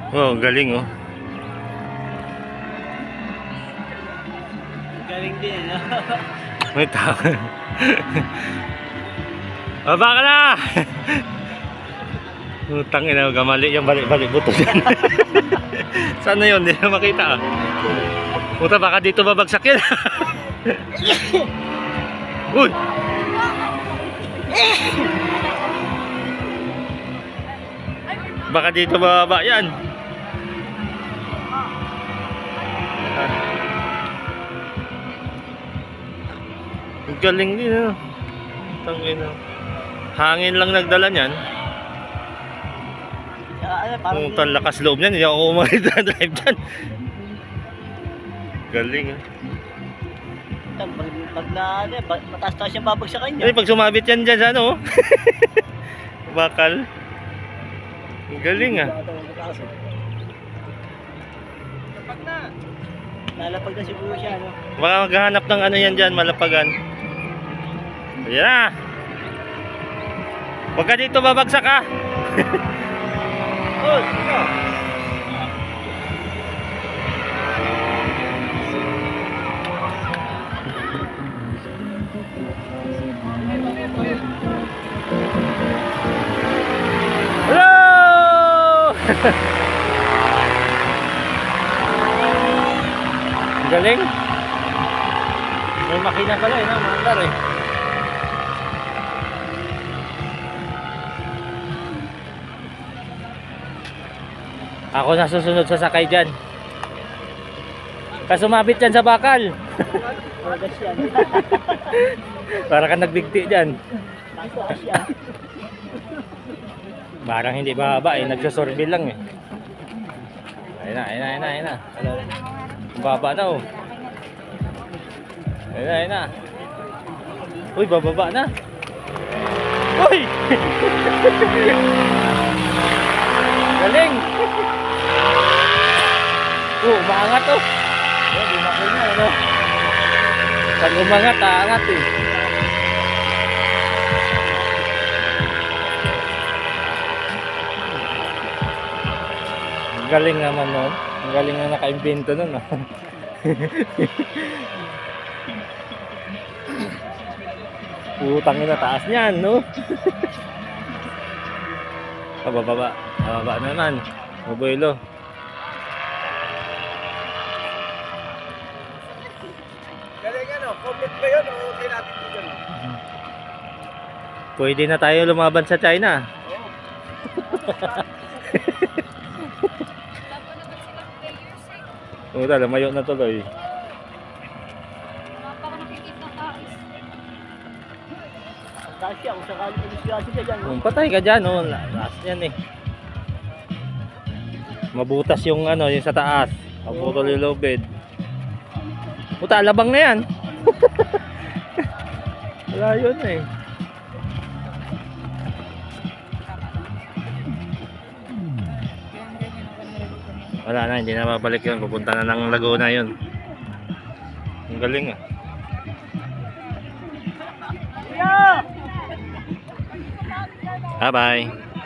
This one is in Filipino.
Oh, galing oh. Galing din. May tao. Baba ka na! Utang ina, gamali yung balik-balik buto yan. Sana yun? Hindi na makita ah. Puta, baka dito babagsak yan. Uy! Baka dito bababa yan. Galing din ah. Tangina. Hangin lang nagdala niyan. Ang lakas loob niyan, hindi ako umakita-drive dyan. Galing ah. Pag na, mataas-taas yung babagsakan niya. Ay, pag sumabit yan dyan sa ano, bakal. Galing ah. Kapag na. Lalapag na siguro siya, no? Baka maghahanap ng ano yan dyan, malapagan. Ayan na. Huwag ka dito babagsak ah. Oh, no. Hello! Galing. May makina pala eh, no? Maandar eh. Ako na susunod sa sakay dyan. Kasumabit dyan sa bakal. Para ka nagbigti dyan. Parang hindi bababa eh, nagsasorbil lang eh. Ayun na. Baba na oh. Ayun na. Uy, bababa na. Uy! Galing! Umangat oh. Di makina ano. Pag umangat, aangat eh. Galing naman nun. Ang galing na naka-invento nun. Utangin na taas niyan, no? Bababa. Bababa naman. Mabuelo. Galing ano, complete ba yun o okay natin dito? Pwede na tayo lumaban sa China. Puta, lumayo na tuloy. Taas siya, kung sakali umisiyasi ka dyan. Kung patay ka dyan, oh, lakas yan eh. Mabutas yung ano, yung sa taas. Maputol yung low bed. Puta, alabang na yan. Wala yun eh. Wala na, hindi na mabalik yun. Pupunta na ng Laguna yun. Ang galing ah. Bye bye.